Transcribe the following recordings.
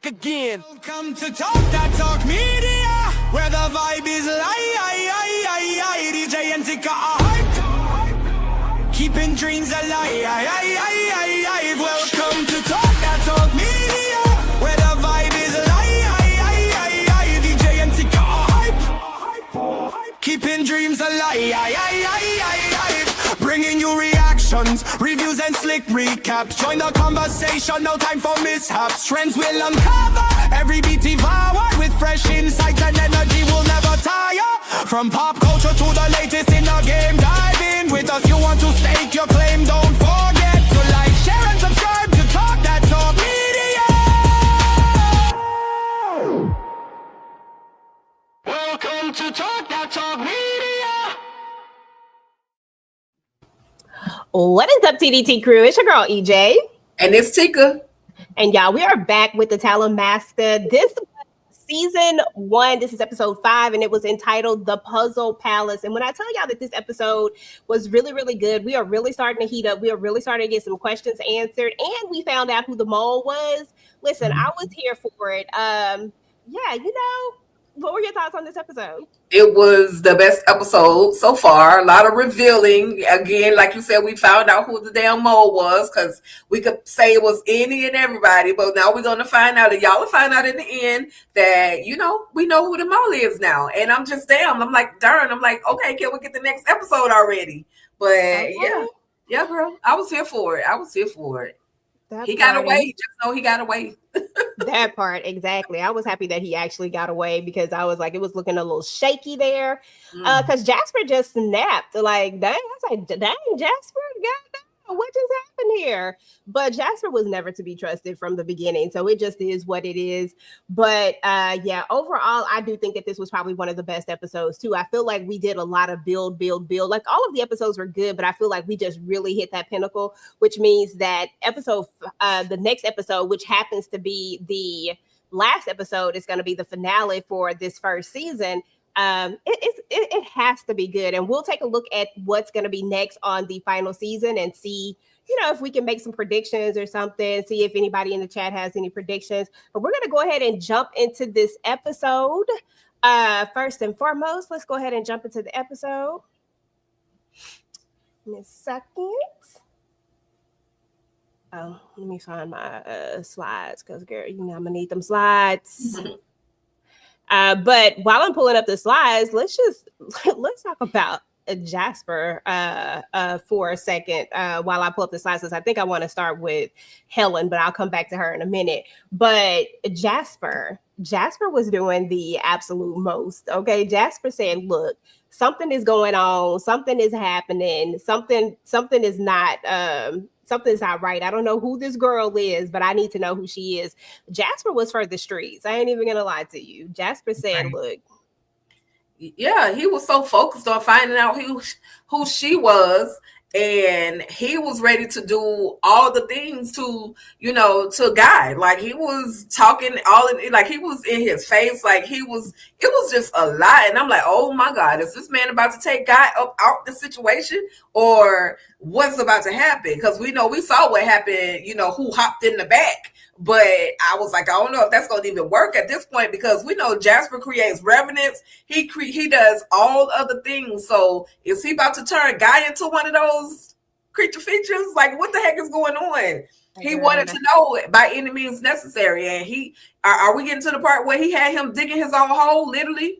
again. Welcome to Talk That Talk Media, where the vibe is live. DJ and Tika are hyped, keeping dreams alive. Welcome to Talk That Talk Media, where the vibe is live. DJ and Tika are hyped, keeping dreams alive. Bringing you reactions, reviews and slick recaps. Join the conversation, no time for mishaps. Trends will uncover, every beat devoured with fresh insights and energy will never tire. From pop culture to the latest in the game, dive in with us. You want to stake your claim, don't forget to like, share and subscribe to Talk That Talk Media. Welcome to Talk That Talk Media. What is up, TDT crew? It's your girl, EJ. And it's Tika. And y'all, we are back with the Talamasca. This was season 1. This is episode 5, and it was entitled The Puzzle Palace. And when I tell y'all that this episode was really, really good, we are really starting to heat up. We are really starting to get some questions answered. And we found out who the mole was. Listen, I was here for it. What were your thoughts on this episode? It was the best episode so far. A lot of revealing. Again, like you said, we found out who the damn mole was, because we could say it was any and everybody, but now we're going to find out, and y'all will find out in the end that, we know who the mole is now. And I'm just damn. I'm like, darn. I'm like, okay, can we get the next episode already? But yeah, girl, I was here for it. He got away. Just know he got away. That part, exactly. I was happy that he actually got away, because I was like, it was looking a little shaky there. Because Jasper just snapped. Like, dang, I was like, dang, Jasper, goddamn, what just happened here? But Jasper was never to be trusted from the beginning. So it just is what it is. But overall, I do think that this was probably one of the best episodes too. I feel like we did a lot of build. Like, all of the episodes were good, but I feel like we just really hit that pinnacle, which means that the next episode, which happens to be the last episode, is going to be the finale for this first season. It has to be good, and we'll take a look at what's going to be next on the final season and see, if we can make some predictions or something, see if anybody in the chat has any predictions. But we're going to go ahead and jump into this episode. First and foremost, let's go ahead and jump into the episode. In a second. Oh, let me find my slides, because, girl, I'm going to need them slides. But while I'm pulling up the slides, let's talk about Jasper for a second while I pull up the slides, because I think I want to start with Helen, but I'll come back to her in a minute. But Jasper was doing the absolute most. Okay, Jasper said, "Look, something is going on. Something is happening. Something is not." Something's not right. I don't know who this girl is, but I need to know who she is. Jasper was for the streets. I ain't even going to lie to you. Jasper said, look. Yeah, he was so focused on finding out who she was. And he was ready to do all the things to guide. Like, he was talking like he was in his face. Like, it was just a lot. And I'm like, oh my God, is this man about to take Guy out the situation, or what's about to happen? Because we saw what happened, who hopped in the back. But I was like, I don't know if that's going to even work at this point, because we know Jasper creates revenants. He does all other things. So is he about to turn Guy into one of those creature features? Like, what the heck is going on? He wanted to know by any means necessary. And are we getting to the part where he had him digging his own hole, literally?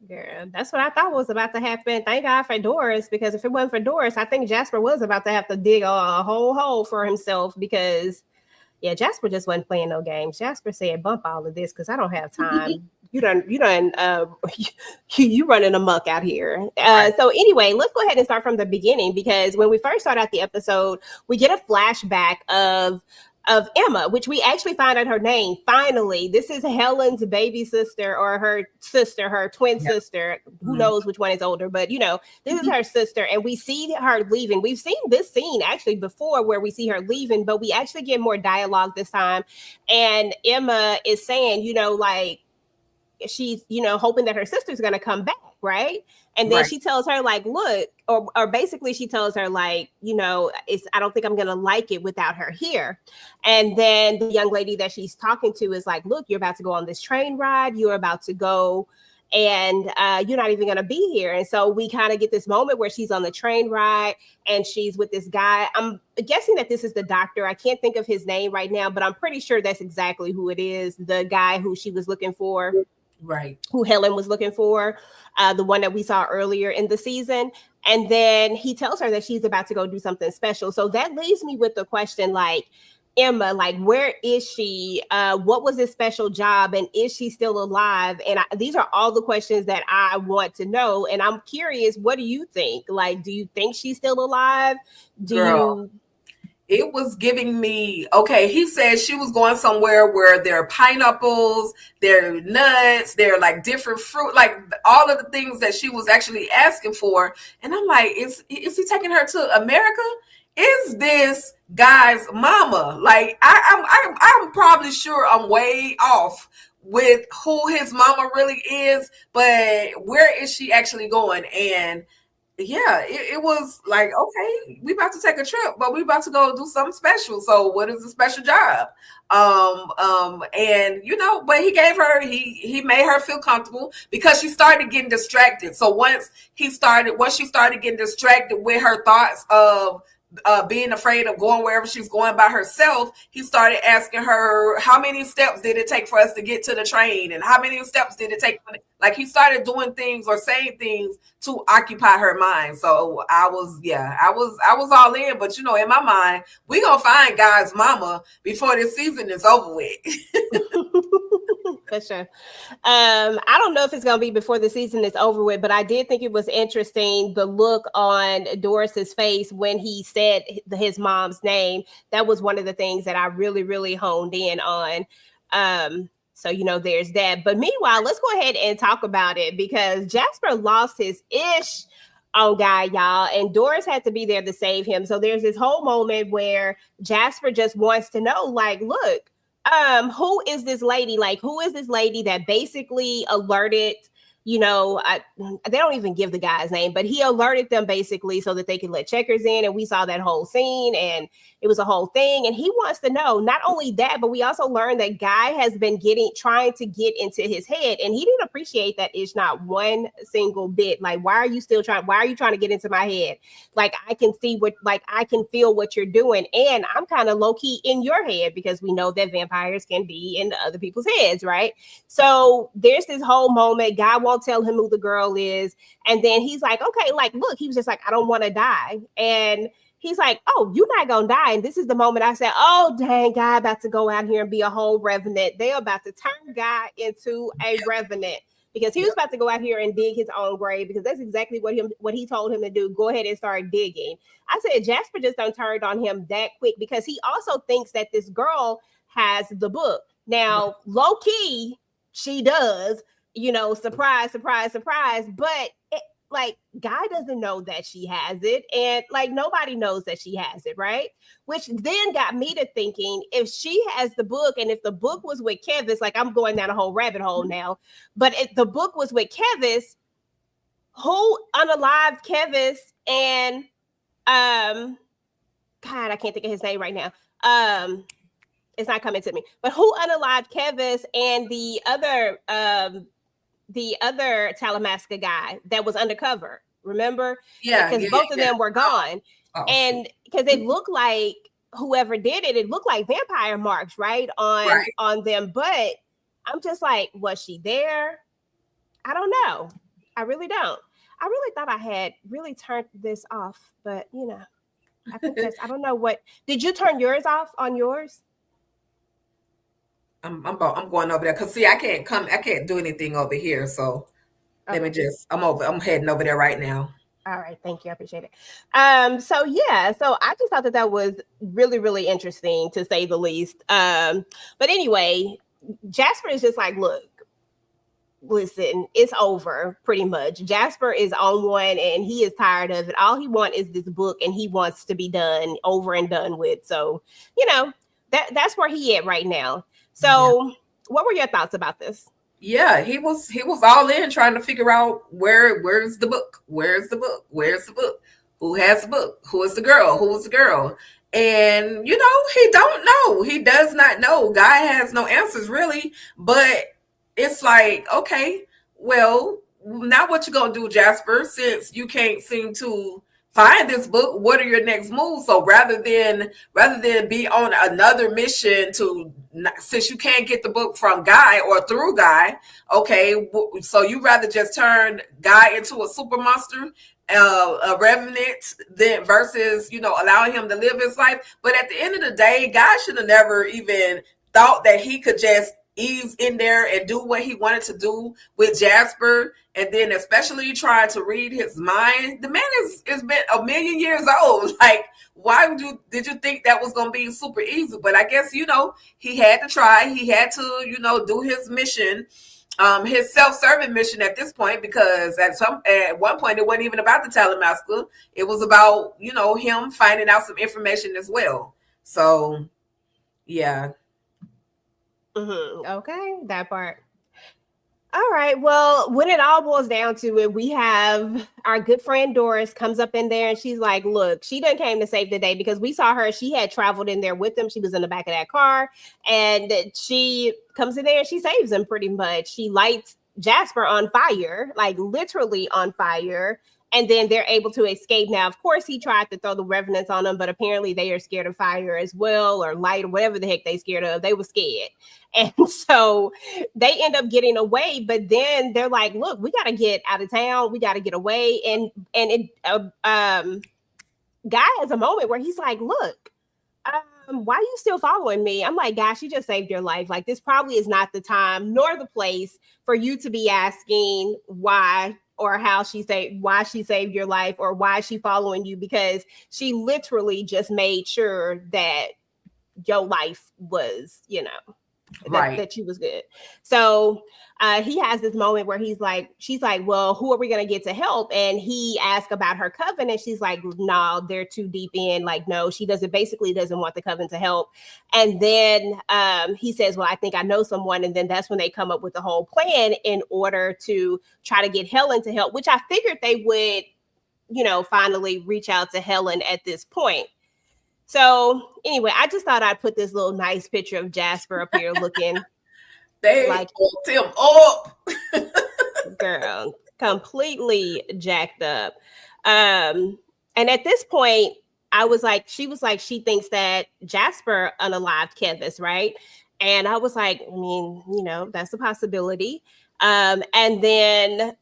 Yeah, that's what I thought was about to happen. Thank God for Doris, because if it wasn't for Doris, I think Jasper was about to have to dig a whole hole for himself, because Jasper just wasn't playing no games. Jasper said, bump all of this, because I don't have time. You running amok out here. So anyway, let's go ahead and start from the beginning, because when we first start out the episode, we get a flashback of Emma, which we actually find out her name. Finally, this is Helen's baby sister, or her sister, her twin sister. Who knows which one is older, but this is her sister, and we see her leaving. We've seen this scene actually before, where we see her leaving, but we actually get more dialogue this time. And Emma is saying, like, she's, hoping that her sister's going to come back, right? And then she tells her, like, look, or basically she tells her like, I don't think I'm gonna like it without her here. And then the young lady that she's talking to is like, look, you're about to go on this train ride, you're about to go, and you're not even going to be here. And so we kind of get this moment where she's on the train ride and she's with this guy. I'm guessing that this is the doctor. I can't think of his name right now, but I'm pretty sure that's exactly who it is. The guy who she was looking for, right, who Helen was looking for, the one that we saw earlier in the season. And then he tells her that she's about to go do something special. So that leaves me with the question, like, Emma, like, where is she? What was this special job? And is she still alive? And these are all the questions that I want to know. And I'm curious, what do you think? Like, do you think she's still alive? Do girl. you? It was giving me, okay, he said she was going somewhere where there are pineapples, there are nuts, there are like different fruit, like all of the things that she was actually asking for. And I'm like, is he taking her to America? Is this guy's mama? Like, I'm probably sure I'm way off with who his mama really is, but where is she actually going? And yeah, it was like, okay, we about to take a trip, but we about to go do something special. So what is the special job? And but he made her feel comfortable because she started getting distracted. So once she started getting distracted with her thoughts of being afraid of going wherever she's going by herself, he started asking her, how many steps did it take for us to get to the train? And how many steps did it take? Like, he started doing things or saying things to occupy her mind. So I was all in. But in my mind, we gonna find God's mama before this season is over with. For sure. I don't know if it's going to be before the season is over with, but I did think it was interesting the look on Doris's face when he said his mom's name. That was one of the things that I really, really honed in on. So there's that. But meanwhile, let's go ahead and talk about it because Jasper lost his ish on Guy, y'all, and Doris had to be there to save him. So there's this whole moment where Jasper just wants to know, like, look, who is this lady? Like, who is this lady that basically alerted, they don't even give the guy's name, but he alerted them basically so that they could let checkers in. And we saw that whole scene and it was a whole thing. And he wants to know, not only that, but we also learned that Guy has been trying to get into his head. And he didn't appreciate that it's not one single bit. Like, why are you trying to get into my head? Like, I can feel what you're doing. And I'm kind of low key in your head because we know that vampires can be in other people's heads, right? So there's this whole moment. Guy won't tell him who the girl is. And then he's like, okay, like, look, he was just like, I don't want to die. And he's like, oh, you're not going to die. And this is the moment I said, oh, dang, Guy about to go out here and be a whole revenant. They're about to turn Guy into a revenant because he was about to go out here and dig his own grave because that's exactly what he told him to do. Go ahead and start digging. I said, Jasper just done turned on him that quick because he also thinks that this girl has the book. Now, low key, she does. Surprise, surprise, surprise. But Guy doesn't know that she has it. And like, nobody knows that she has it, right? Which then got me to thinking, if she has the book and if the book was with Kevis, like, I'm going down a whole rabbit hole now, but if the book was with Kevis, who unalived Kevis and, God, I can't think of his name right now. It's not coming to me, but who unalived Kevis and the other Talamasca guy that was undercover, remember? Yeah. Because both of them were gone. And because it looked like whoever did it looked like vampire marks, right? On them. But I'm just like, was she there? I don't know. I really don't. I really thought I had really turned this off, but I think I don't know what. Did you turn yours off on yours? I'm going over there because see, I can't do anything over here. So let me I'm heading over there right now. All right, thank you. I appreciate it. So I just thought that was really, really interesting to say the least. But anyway, Jasper is just like, look, listen, it's over pretty much. Jasper is on one and he is tired of it. All he wants is this book and he wants to be done over and done with. So, that's where he at right now. So what were your thoughts about this? Yeah, he was all in trying to figure out where's the book, where's the book, who has the book, who is the girl, and he don't know, he does not know. Guy has no answers really, but it's like, okay, well, now what you gonna do, Jasper? Since you can't seem to find this book, what are your next moves? So rather than be on another mission to, since you can't get the book from Guy or through Guy, okay, so you rather just turn Guy into a super monster, a revenant, then versus allowing him to live his life. But at the end of the day, Guy should have never even thought that he could just ease in there and do what he wanted to do with Jasper, and then especially trying to read his mind. The man is been a million years old. Like, why did you think that was going to be super easy? But I guess he had to try. He had to do his mission, his self-serving mission at this point, because at one point it wasn't even about the Talamasca. It was about him finding out some information as well. So yeah. Okay, that part. All right. Well, when it all boils down to it, we have our good friend Doris comes up in there and she's like, look, she done came to save the day because we saw her. She had traveled in there with them. She was in the back of that car and she comes in there and she saves him pretty much. She lights Jasper on fire, like literally on fire. And then they're able to escape. Now, of course, he tried to throw the revenants on them, but apparently they are scared of fire as well, or light, or whatever the heck they scared of. They were scared. And so they end up getting away, but then they're like, look, we got to get out of town, we got to get away. And Guy has a moment where he's like, look, why are you still following me? I'm like, gosh, you just saved your life. Like, this probably is not the time nor the place for you to be asking why or why she saved your life or why she following you, because she literally just made sure that your life was, Right. that she was good. So he has this moment where she's like, well, who are we going to get to help? And he asked about her coven and she's like, no, they're too deep in. Like, no, she basically doesn't want the coven to help. And then he says, well, I think I know someone. And then that's when they come up with the whole plan in order to try to get Helen to help, which I figured they would, finally reach out to Helen at this point. So anyway, I just thought I'd put this little nice picture of Jasper up here looking They like hooked him up. girl, completely jacked up. And at this point, she was like, she thinks that Jasper unalived Kevis, right? And I was like, I mean, that's a possibility. And then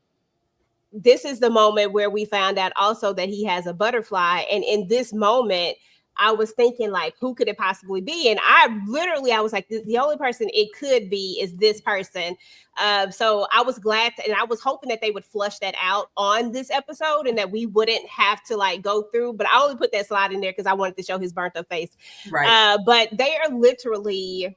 this is the moment where we found out also that he has a butterfly. And in this moment, I was thinking, like, who could it possibly be? And I was like, the only person it could be is this person. So I was glad and I was hoping that they would flush that out on this episode and that we wouldn't have to like go through. But I only put that slide in there because I wanted to show his burnt up face. Right. But they are literally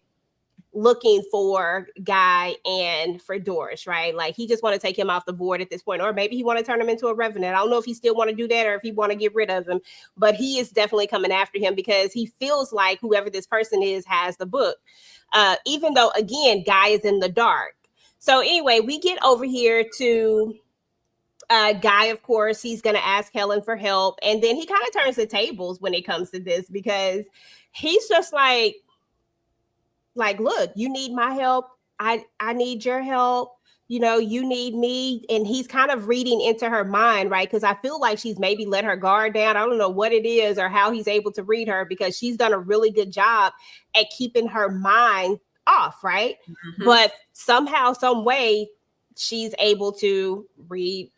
looking for Guy and for Doris, right? Like, he just want to take him off the board at this point, or maybe he want to turn him into a revenant. I don't know if he still want to do that or if he want to get rid of him, but he is definitely coming after him because he feels like whoever this person is has the book, even though, again, Guy is in the dark. So anyway, we get over here to Guy. Of course, he's going to ask Helen for help, and then he kind of turns the tables when it comes to this because he's just like, look, you need my help, I need your help, you need me. And he's kind of reading into her mind, right? Because I feel like she's maybe let her guard down. I don't know what it is or how he's able to read her, because she's done a really good job at keeping her mind off, right? But somehow, some way, she's able to read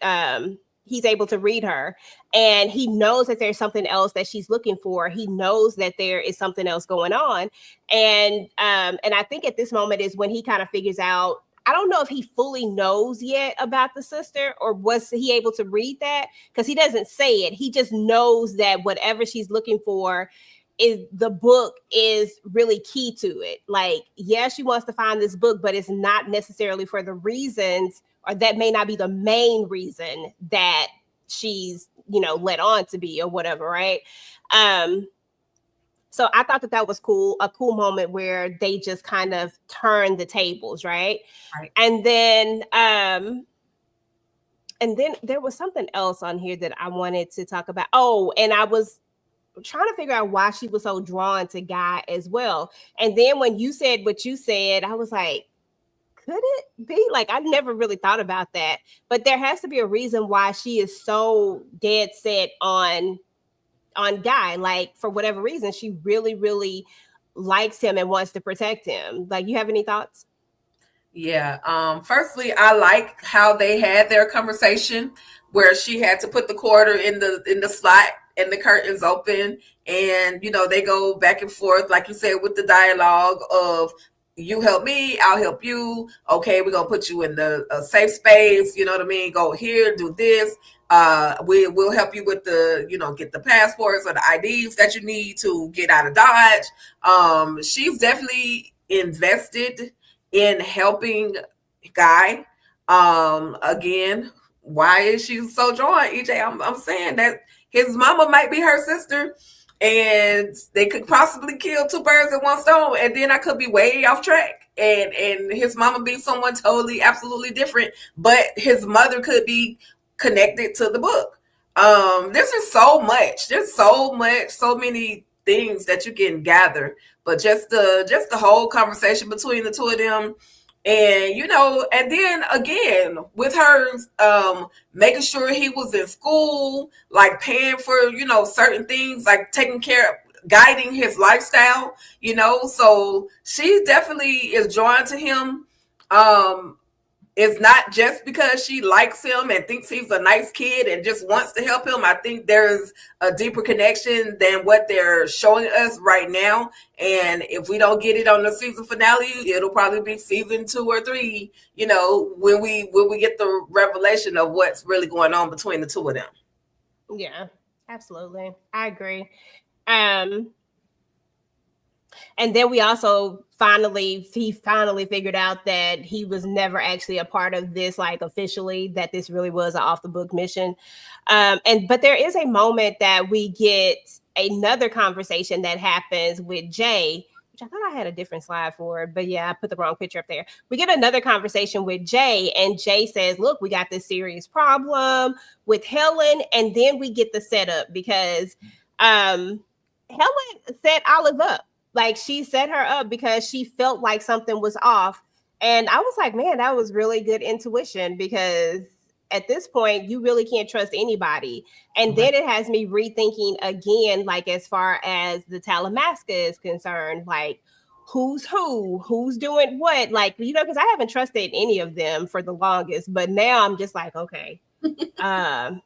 he's able to read her, and he knows that there's something else that she's looking for. He knows that there is something else going on. And I think at this moment is when he kind of figures out, I don't know if he fully knows yet about the sister, or was he able to read that? Because he doesn't say it. He just knows that whatever she's looking for is the book is really key to it. Like, yeah, she wants to find this book, but it's not necessarily for the reasons, or that may not be the main reason that she's, led on to be or whatever, right? So I thought that that was cool, a cool moment where they just kind of turned the tables, right? Right. And then there was something else on here that I wanted to talk about. Oh, and I was trying to figure out why she was so drawn to Guy as well. And then when you said what you said, I was like, could it be? Like, I never really thought about that. But there has to be a reason why she is so dead set on Guy. Like, for whatever reason, she really, really likes him and wants to protect him. Like, you have any thoughts? Yeah. Firstly, I like how they had their conversation where she had to put the quarter in the slot and the curtains open, and they go back and forth, like you said, with the dialogue of you help me, I'll help you. Okay, we're gonna put you in the a safe space. You know what I mean? Go here, do this. We'll help you with the get the passports or the IDs that you need to get out of Dodge. She's definitely invested in helping Guy. Again, why is she so drawn? EJ, I'm saying that his mama might be her sister, and they could possibly kill two birds in one stone. And then I could be way off track, and his mama be someone totally, absolutely different. But his mother could be connected to the book. There's just so much. There's so much, so many things that you can gather. But just the whole conversation between the two of them, and and then again with her making sure he was in school, like paying for certain things, like taking care of guiding his lifestyle, so she definitely is drawn to him. It's not just because she likes him and thinks he's a nice kid and just wants to help him. I think there's a deeper connection than what they're showing us right now. And if we don't get it on the season finale, it'll probably be season 2 or 3, when we get the revelation of what's really going on between the two of them. Yeah, absolutely. I agree. Um, and then we also he finally figured out that he was never actually a part of this, like officially, that this really was an off the book mission. But there is a moment that we get another conversation that happens with Jay, which I thought I had a different slide for, but yeah, I put the wrong picture up there. We get another conversation with Jay, and Jay says, look, we got this serious problem with Helen. And then we get the setup because Helen set Olive up. Like, she set her up because she felt like something was off. And I was like, man, that was really good intuition, because at this point, you really can't trust anybody. And then it has me rethinking again, like, as far as the Talamasca is concerned, like, who's doing what, like, because I haven't trusted any of them for the longest, but now I'm just like, okay, can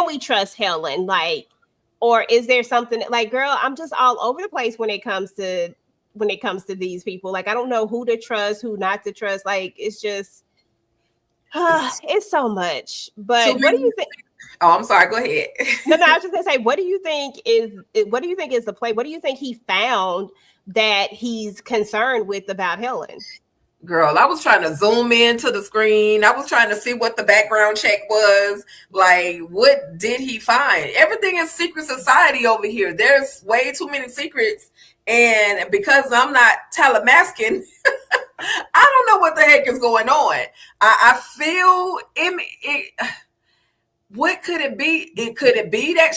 we trust Helen? Like, or is there something like, girl, I'm just all over the place when it comes to these people. Like, I don't know who to trust, who not to trust. Like, it's just it's so much. Too But what do many. you think? Oh, I'm sorry. Go ahead. No, I was just gonna say, what do you think is the play? What do you think he found that he's concerned with about Helen? Girl, I was trying to zoom into the screen. I was trying to see what the background check was. Like, what did he find? Everything is secret society over here. There's way too many secrets. And because I'm not Talamascan, I don't know what the heck is going on. I feel what could it be? Could it be that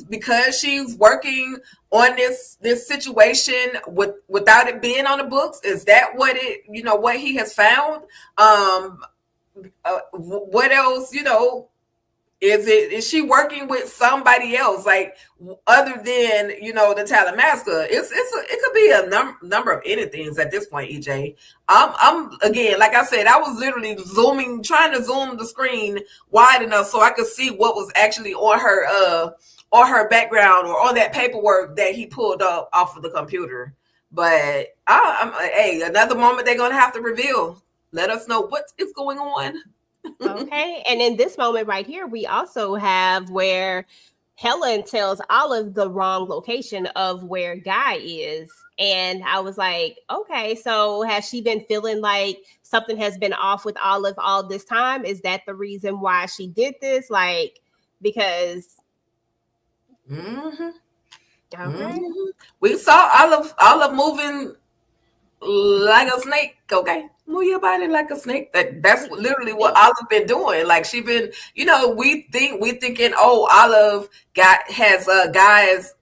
because she's working on this situation without it being on the books? Is that what he has found? What else? Is she working with somebody else, like other than the Talamasca? It could be a number of anything at this point, EJ. I'm again, like I said, I was literally trying to zoom the screen wide enough so I could see what was actually on her background or on that paperwork that he pulled up off of the computer. But hey, another moment they're gonna have to reveal. Let us know what is going on. Okay. And in this moment right here, we also have where Helen tells Olive the wrong location of where Guy is. And I was like, okay, so has she been feeling like something has been off with Olive all this time? Is that the reason why she did this? Like, because Mm-hmm. Okay. Mhm. We saw Olive moving like a snake. Okay, move your body like a snake. That's literally what Olive been doing. Like she been, we thinking, oh, Olive has a guy's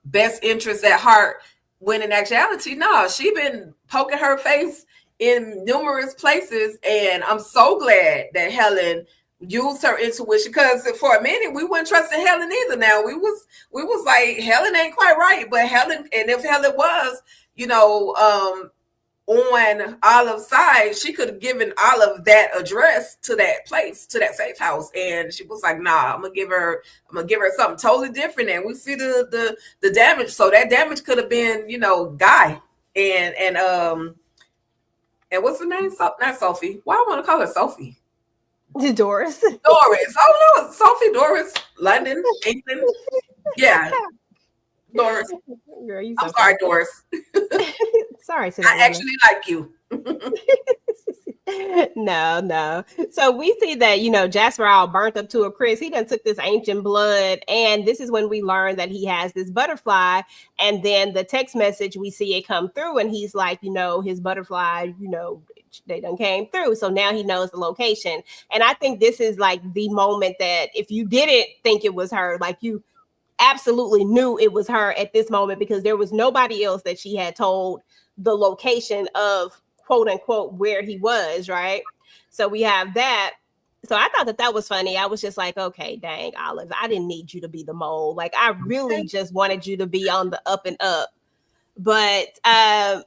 best interest at heart. When in actuality, no, she been poking her face in numerous places, and I'm so glad that Helen used her intuition, because for a minute we weren't trusting Helen either. Now we was like, Helen ain't quite right, but Helen, and if Helen was, you know, on Olive's side, she could have given Olive that address to that place, to that safe house, and she was like, "Nah, I'm gonna give her something totally different." And we see the damage. So that damage could have been, Guy and what's the name? Not Sophie. Why I want to call her Sophie? Doris. Doris. Oh no, Sophie, Doris, London, England. Yeah, Doris. Girl, you I'm so sorry, funny. Doris. Sorry to that I woman. actually like you. No, no. So we see that, Jasper all burnt up to a crisp. He done took this ancient blood. And this is when we learn that he has this butterfly. And then the text message, we see it come through. And he's like, his butterfly, they done came through. So now he knows the location. And I think this is like the moment that if you didn't think it was her, like you absolutely knew it was her at this moment, because there was nobody else that she had told the location of, quote unquote, where he was, right? So we have that. So I thought that was funny. I was just like, okay, dang, Olive, I didn't need you to be the mole. Like, I really just wanted you to be on the up and up. But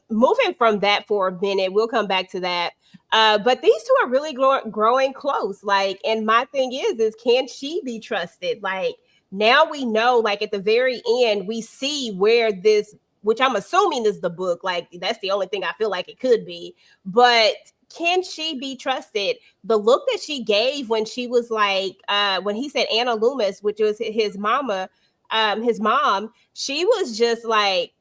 moving from that for a minute, we'll come back to that. But these two are really growing close. Like, and my thing is can she be trusted? Like, now we know, like, at the very end, we see where this, which I'm assuming is the book. Like, that's the only thing I feel like it could be. But can she be trusted? The look that she gave when she was like, when he said Anna Loomis, which was his mama, his mom, she was just like,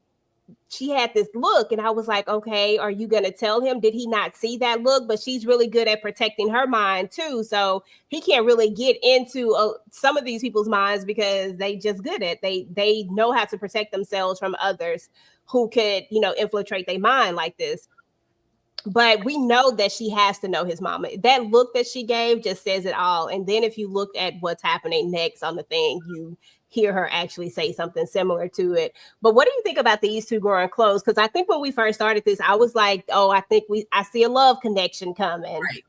she had this look, and I was like, okay, are you going to tell him? Did he not see that look? But she's really good at protecting her mind too. So he can't really get into some of these people's minds, because they just good at, they know how to protect themselves from others who could, infiltrate their mind like this. But we know that she has to know his mama. That look that she gave just says it all. And then if you look at what's happening next on the thing, you hear her actually say something similar to it. But what do you think about these two growing close? Because I think when we first started this, I was like, oh, I see a love connection coming. Right.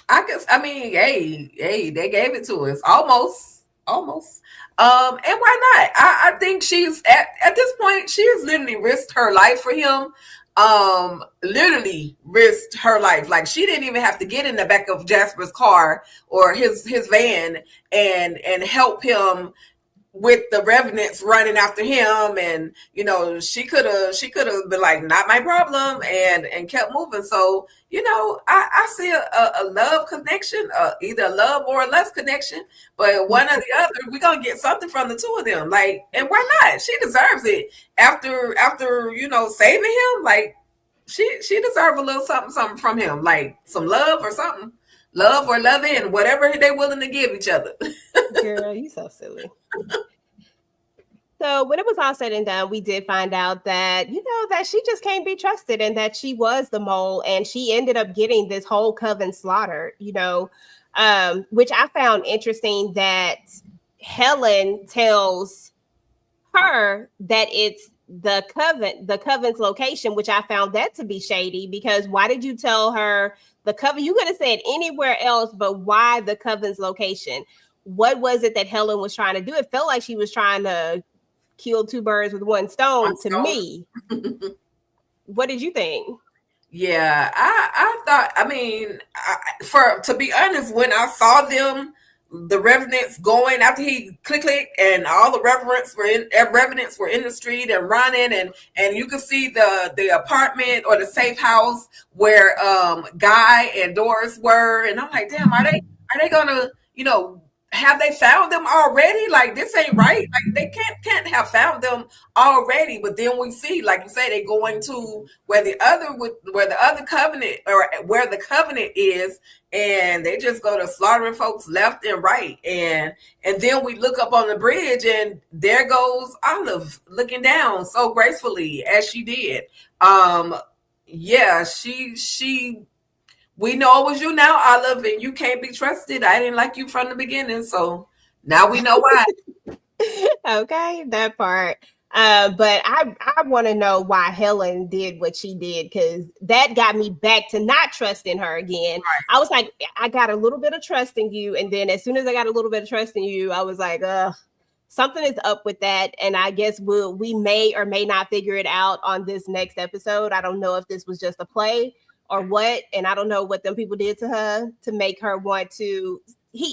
I mean, hey, they gave it to us almost. And why not? I think she's at this point, she has literally risked her life for him. Literally risked her life. Like, she didn't even have to get in the back of Jasper's car or his van and help him with the revenants running after him. And she could have been like, not my problem, and kept moving. So I see a love connection, either a love or a lust connection, but one or the other, we're gonna get something from the two of them. Like, and why not? She deserves it after saving him. Like, she deserves a little something from him, like some love or something, love or loving, whatever they're willing to give each other. Girl, you so silly. So when it was all said and done, we did find out that, that she just can't be trusted, and that she was the mole, and she ended up getting this whole coven slaughtered, which I found interesting, that Helen tells her that it's the coven's location, which I found that to be shady, because why did you tell her the coven? You could have said anywhere else, but why the coven's location? What was it that Helen was trying to do? It felt like she was trying to kill two birds with one stone to me. What did you think? Yeah, I thought, I mean, to be honest, when I saw them, the revenants going after he click, and all the revenants were in the street and running, and you could see the apartment or the safe house where Guy and Doris were, and I'm like, damn, are they gonna have they found them already? Like, this ain't right. Like, they can't have found them already. But then we see, like you say, they going to where the other covenant, or where the covenant is, and they just go to slaughtering folks left and right. And then we look up on the bridge, and there goes Olive looking down so gracefully as she did. Yeah, she we know it was you now, Olive, and you can't be trusted. I didn't like you from the beginning, so now we know why. Okay, that part. But I want to know why Helen did what she did, because that got me back to not trusting her again. Right. I was like, I got a little bit of trust in you, and then as soon as I got a little bit of trust in you, I was like, something is up with that. And I guess we may or may not figure it out on this next episode. I don't know if this was just a play or what, and I don't know what them people did to her to make her want to.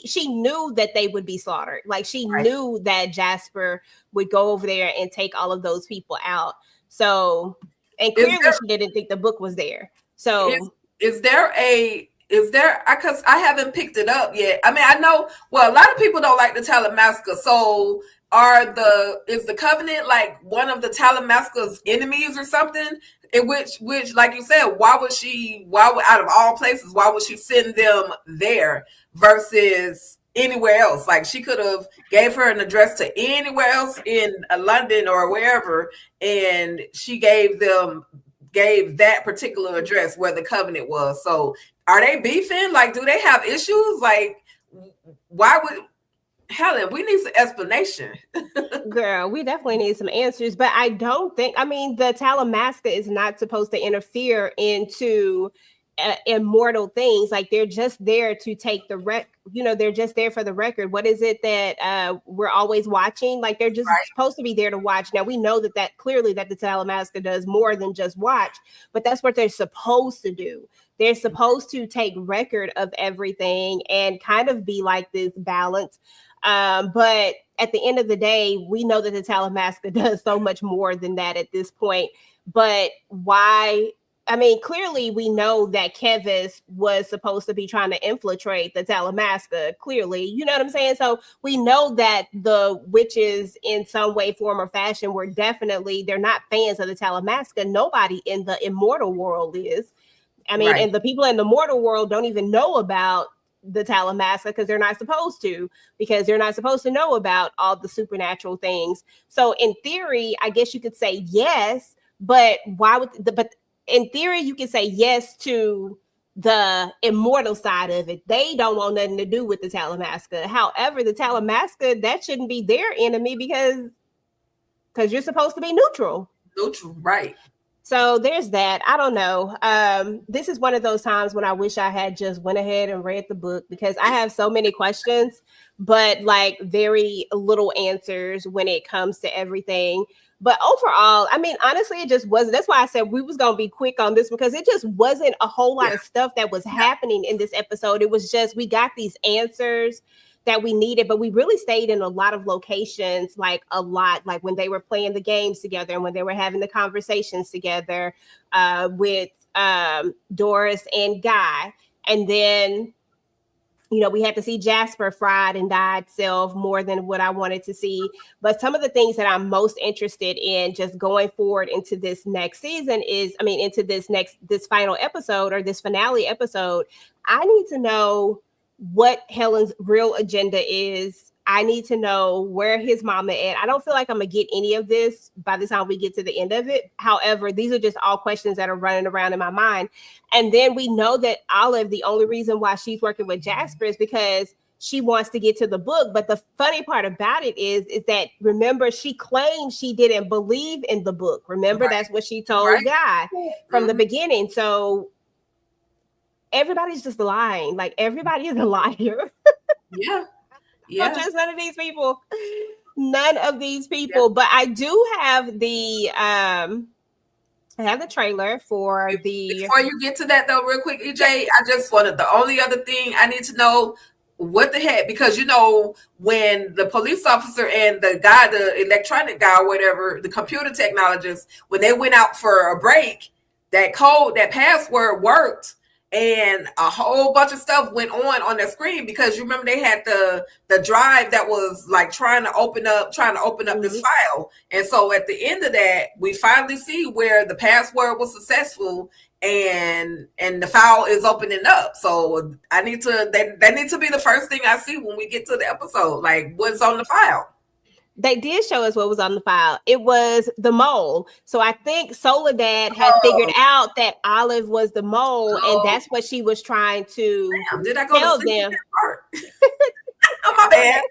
She knew that they would be slaughtered. Like, she Right. knew that Jasper would go over there and take all of those people out. So, and clearly she didn't think the book was there. So is there because I haven't picked it up yet. I mean, I know, well, a lot of people don't like the Talamasca. So is the Covenant like one of the Talamasca's enemies or something? In which like you said, why would out of all places, why would she send them there versus anywhere else? Like, she could have gave her an address to anywhere else in London or wherever, and she gave that particular address where the Covenant was. So are they beefing? Like, do they have issues? Like, why would Helen, we need some explanation. girl, we definitely need some answers. But I don't think, I mean, the Talamasca is not supposed to interfere into immortal things. Like, they're just there to take they're just there for the record. What is it that we're always watching? Like, they're just supposed to be there to watch. Now, we know that clearly that the Talamasca does more than just watch, but that's what they're supposed to do. They're supposed to take record of everything and kind of be like this balance. But at the end of the day, we know that the Talamasca does so much more than that at this point. But why? I mean, clearly we know that Kevis was supposed to be trying to infiltrate the Talamasca. Clearly, you know what I'm saying? So we know that the witches, in some way, form, or fashion, they're not fans of the Talamasca. Nobody in the immortal world is. I mean, and the people in the mortal world don't even know about the Talamasca because they're not supposed to know about all the supernatural things. So in theory, I guess you could say yes, but but in theory, you can say yes to the immortal side of it. They don't want nothing to do with the Talamasca. However, the Talamasca, that shouldn't be their enemy because you're supposed to be neutral. Neutral, right. So there's that. I don't know. This is one of those times when I wish I had just went ahead and read the book, because I have so many questions, but like very little answers when it comes to everything. But overall, I mean, honestly, it just wasn't. That's why I said we was going to be quick on this, because it just wasn't a whole lot of stuff that was happening in this episode. It was just, we got these answers that we needed, but we really stayed in a lot of locations, like when they were playing the games together and when they were having the conversations together with Doris and Guy. And then, we had to see Jasper fried and dyed self more than what I wanted to see. But some of the things that I'm most interested in just going forward into this next season into this final episode, or this finale episode, I need to know what Helen's real agenda is. I need to know where his mama is. I don't feel like I'm going to get any of this by the time we get to the end of it. However, these are just all questions that are running around in my mind. And then we know that Olive, the only reason why she's working with Jasper is because she wants to get to the book. But the funny part about it is that, remember, she claimed she didn't believe in the book. Remember, that's what she told Guy from the beginning. So everybody's just lying. Like, everybody is a liar. Yeah. Not just none of these people. None of these people. Yeah. But I do have the trailer for the. Before you get to that, though, real quick, EJ, I just wanted, the only other thing I need to know, what the heck, because when the police officer and the guy, the electronic guy or whatever, the computer technologist, when they went out for a break, that password worked, and a whole bunch of stuff went on the screen, because you remember they had the drive that was like trying to open up this file. And so at the end of that, we finally see where the password was successful, and the file is opening up. So that needs to be the first thing I see when we get to the episode, like what's on the file. They did show us what was on the file. It was the mole. So I think Soledad had figured out that Olive was the mole, and that's what she was trying to did I go tell to sleep them. Oh, my bad.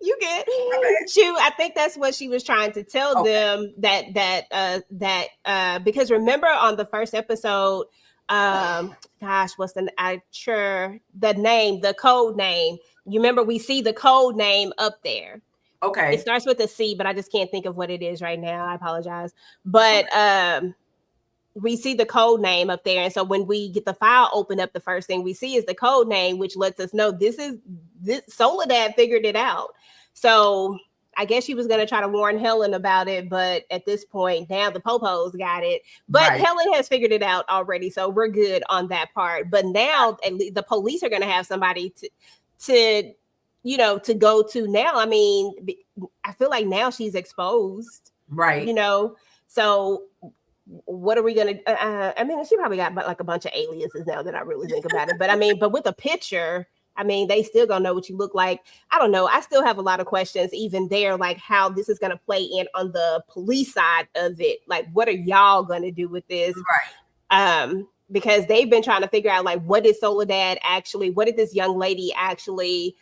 You get I think that's what she was trying to tell them, that because remember on the first episode, what's the name, the code name. You remember we see the code name up there. Okay. It starts with a C, but I just can't think of what it is right now. I apologize. But we see the code name up there. And so when we get the file open up, the first thing we see is the code name, which lets us know this Soledad figured it out. So I guess she was going to try to warn Helen about it. But at this point, now the Popos got it. But Helen has figured it out already. So we're good on that part. But now at least the police are going to have somebody to go to now. I mean, I feel like now she's exposed. Right. So what are we going to, I mean, she probably got like a bunch of aliases now that I really think about it. But I mean, but with a picture, I mean, they still gonna know what you look like. I don't know. I still have a lot of questions even there, like how this is gonna play in on the police side of it. Like, what are y'all gonna do with this? Right. Because they've been trying to figure out, like, what did this young lady actually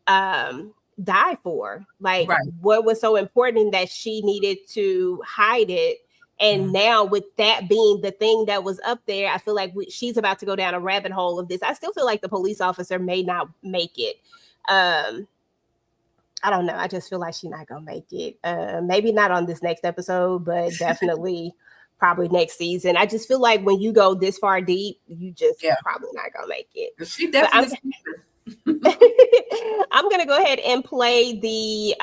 die for? Like, what was so important that she needed to hide it? And now with that being the thing that was up there, I feel like she's about to go down a rabbit hole of this. I still feel like the police officer may not make it. I don't know. I just feel like she's not going to make it. Maybe not on this next episode, but definitely probably next season. I just feel like when you go this far deep, you just probably not going to make it. She definitely. I'm gonna go ahead and play the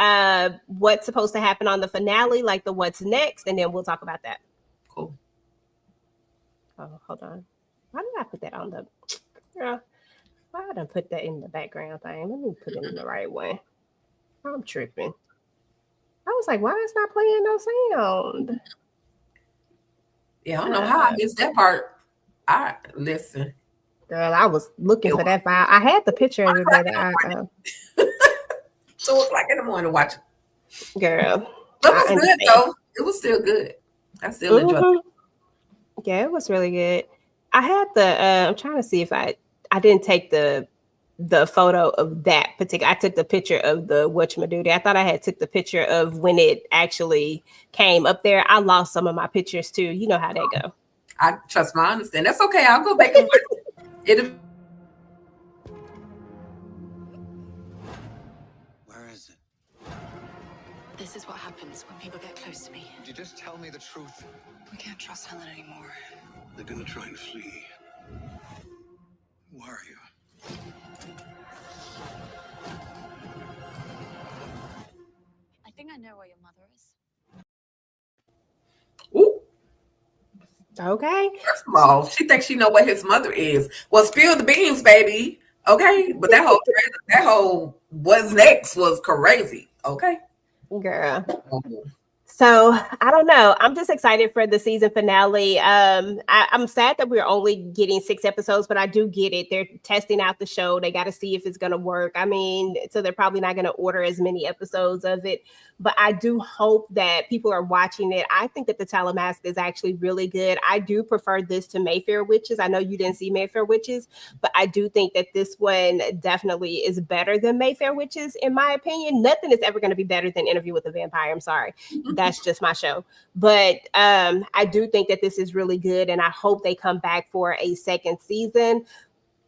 what's supposed to happen on the finale, like the what's next, and then we'll talk about that. Cool. Oh, hold on. Why did I put that on the? Why did I put that in the background thing? Let me put it in the right way. I'm tripping. I was like, why is not playing no sound? Yeah, I don't know how I missed that part. Listen. Girl, I was looking for that file. I had the picture of it, but So it's like in the morning watching. Girl. But it was good though. It was still good. I still enjoyed it. Yeah, it was really good. I had I'm trying to see if I didn't take the photo of that particular. I took the picture of the whatchamadoodle. I thought I had took the picture of when it actually came up there. I lost some of my pictures too. You know how that go. I trust my understanding. That's okay. I'll go back and watch it. Where is it? This is what happens when people get close to me. Would you just tell me the truth? We can't trust Helen anymore. They're gonna try and flee. Who are you? I think I know where your mother is. Ooh. Okay. First of all, she thinks she know what his mother is. Well, spill the beans, baby. Okay, but that whole what's next was crazy. Okay, girl. So I don't know. I'm just excited for the season finale. I'm sad that we're only getting 6 episodes, but I do get it. They're testing out the show. They got to see if it's going to work. I mean, so they're probably not going to order as many episodes of it. But I do hope that people are watching it. I think that the Talamasca is actually really good. I do prefer this to Mayfair Witches. I know you didn't see Mayfair Witches, but I do think that this one definitely is better than Mayfair Witches, in my opinion. Nothing is ever going to be better than Interview with a Vampire. I'm sorry. That's just my show. But I do think that this is really good, and I hope they come back for a second season.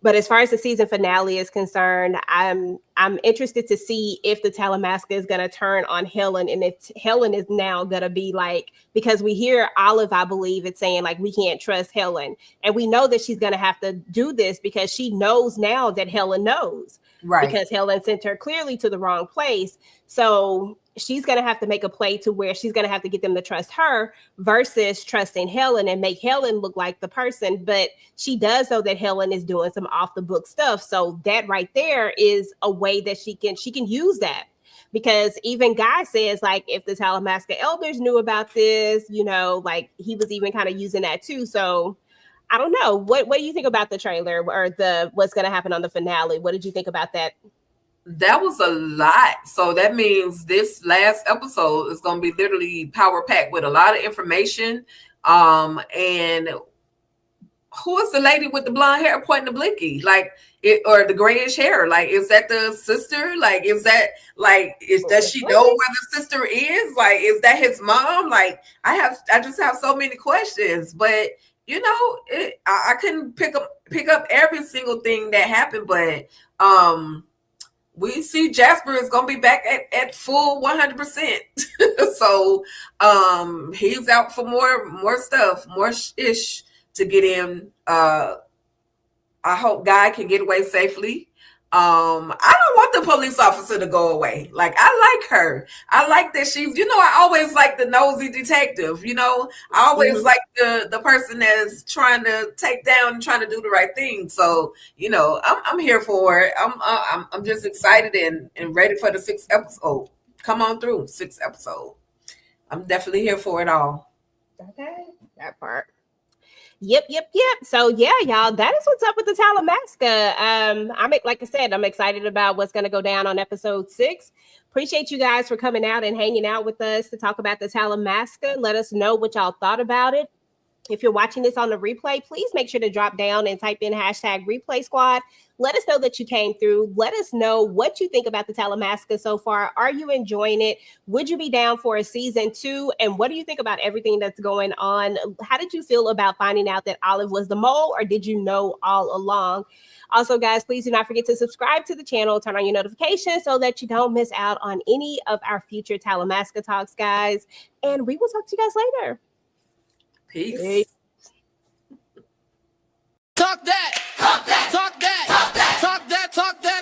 But as far as the season finale is concerned, I'm interested to see if the Talamasca is going to turn on Helen, and if Helen is now going to be like, because we hear Olive, I believe it's saying like, we can't trust Helen. And we know that she's going to have to do this because she knows now that Helen knows. Right. Because Helen sent her clearly to the wrong place. So she's going to have to make a play to where she's going to have to get them to trust her versus trusting Helen and make Helen look like the person. But she does know that Helen is doing some off the book stuff. So that right there is a way that she can use that. Because even Guy says, like, if the Talamasca elders knew about this, you know, like he was even kind of using that too. So I don't know. What do you think about the trailer or the what's going to happen on the finale? What did you think about that? That was a lot. So that means this last episode is going to be literally power packed with a lot of information. And who is the lady with the blonde hair pointing the blicky? Like it, or the grayish hair? Like, is that the sister? Like, is that like does she know where the sister is? Like, is that his mom? Like, I just have so many questions. But you know, I couldn't pick up every single thing that happened. But we see Jasper is gonna be back at full 100%. So he's out for more stuff, more ish to get in. I hope Guy can get away safely. I don't want the police officer to go away. Like, I like her. I like that she's, I always like the nosy detective, I always like the person that's trying to take down and trying to do the right thing. So, I'm here for it. I'm just excited and ready for the 6th episode. Come on through, 6th episode. I'm definitely here for it all. Okay, that part. Yep. So yeah, y'all, that is what's up with the Talamasca. Like I said, I'm excited about what's going to go down on episode 6. Appreciate you guys for coming out and hanging out with us to talk about the Talamasca. Let us know what y'all thought about it. If you're watching this on the replay, please make sure to drop down and type in #replay squad. Let us know that you came through. Let us know what you think about the Talamasca so far. Are you enjoying it? Would you be down for a season 2? And what do you think about everything that's going on? How did you feel about finding out that Olive was the mole, or did you know all along? Also, guys, please do not forget to subscribe to the channel, turn on your notifications so that you don't miss out on any of our future Talamasca talks, guys. And we will talk to you guys later. Peace. Talk that. Talk that. Talk that. Talk that. Talk that. Talk that.